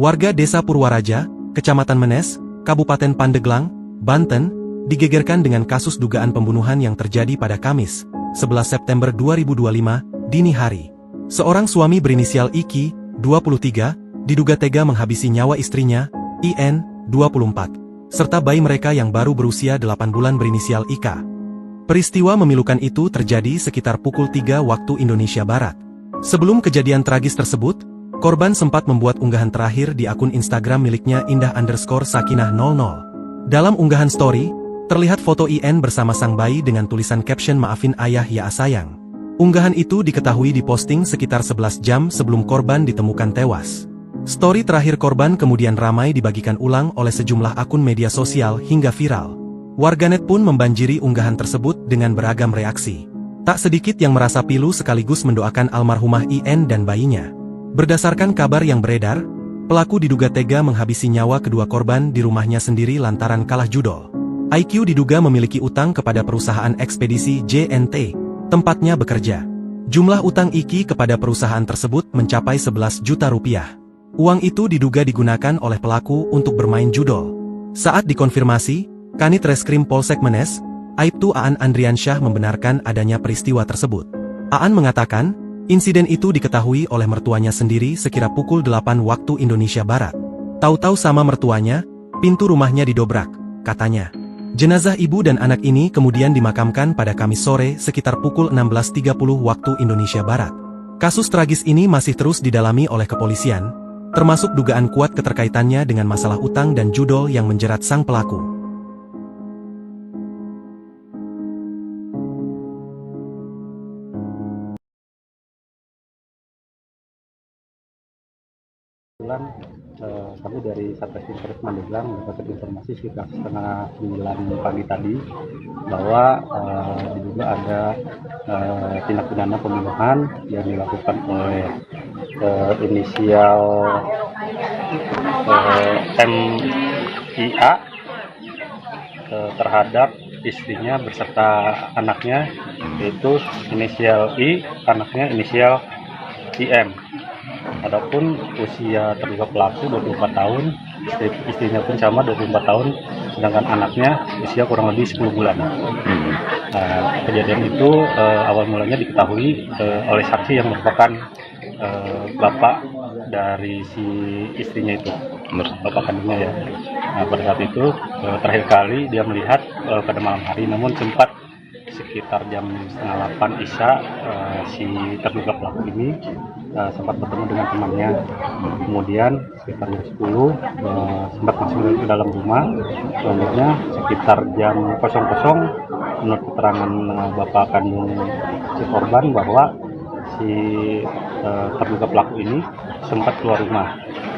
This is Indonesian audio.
Warga Desa Purwaraja, Kecamatan Menes, Kabupaten Pandeglang, Banten, digegerkan dengan kasus dugaan pembunuhan yang terjadi pada Kamis, 11 September 2025, dini hari. Seorang suami berinisial Iki, 23, diduga tega menghabisi nyawa istrinya, IN, 24, serta bayi mereka yang baru berusia 8 bulan berinisial Ika. Peristiwa memilukan itu terjadi sekitar pukul 3 waktu Indonesia Barat. Sebelum kejadian tragis tersebut, korban sempat membuat unggahan terakhir di akun Instagram miliknya Indah_Sakinah00. Dalam unggahan story, terlihat foto IN bersama sang bayi dengan tulisan caption "Maafin ayah ya sayang". Unggahan itu diketahui diposting sekitar 11 jam sebelum korban ditemukan tewas. Story terakhir korban kemudian ramai dibagikan ulang oleh sejumlah akun media sosial hingga viral. Warganet pun membanjiri unggahan tersebut dengan beragam reaksi. Tak sedikit yang merasa pilu sekaligus mendoakan almarhumah IN dan bayinya. Berdasarkan kabar yang beredar, pelaku diduga tega menghabisi nyawa kedua korban di rumahnya sendiri lantaran kalah judol. IQ diduga memiliki utang kepada perusahaan ekspedisi JNT, tempatnya bekerja. Jumlah utang Iki kepada perusahaan tersebut mencapai 11 juta rupiah. Uang itu diduga digunakan oleh pelaku untuk bermain judol. Saat dikonfirmasi, Kanit Reskrim Polsek Menes, Aibtu Aan Andriansyah membenarkan adanya peristiwa tersebut. Aan mengatakan, insiden itu diketahui oleh mertuanya sendiri sekira pukul 8 waktu Indonesia Barat. Tahu-tahu sama mertuanya, pintu rumahnya didobrak, katanya. Jenazah ibu dan anak ini kemudian dimakamkan pada Kamis sore sekitar pukul 16.30 waktu Indonesia Barat. Kasus tragis ini masih terus didalami oleh kepolisian, termasuk dugaan kuat keterkaitannya dengan masalah utang dan judol yang menjerat sang pelaku. Kami dari Satreskrim Polres Pandeglang mendapatkan informasi sekitar setengah 9 pagi tadi bahwa diduga ada tindak pidana pembunuhan yang dilakukan oleh inisial MIA terhadap istrinya beserta anaknya, yaitu inisial I, anaknya inisial IM. Adapun usia terduga pelaku 24 tahun, istrinya pun sama 24 tahun, sedangkan anaknya usia kurang lebih 10 bulan. Kejadian itu awal mulanya diketahui oleh saksi yang merupakan bapak dari si istrinya itu, bapak kandungnya ya. Pada saat itu terakhir kali dia melihat pada malam hari, namun sempat sekitar jam 7:30 Isya si terduga pelaku ini sempat bertemu dengan temannya. Kemudian sekitar jam 10 sempat masuk ke dalam rumah. Selanjutnya sekitar jam 00 menurut keterangan bapak kandung si korban bahwa si terduga pelaku ini sempat keluar rumah.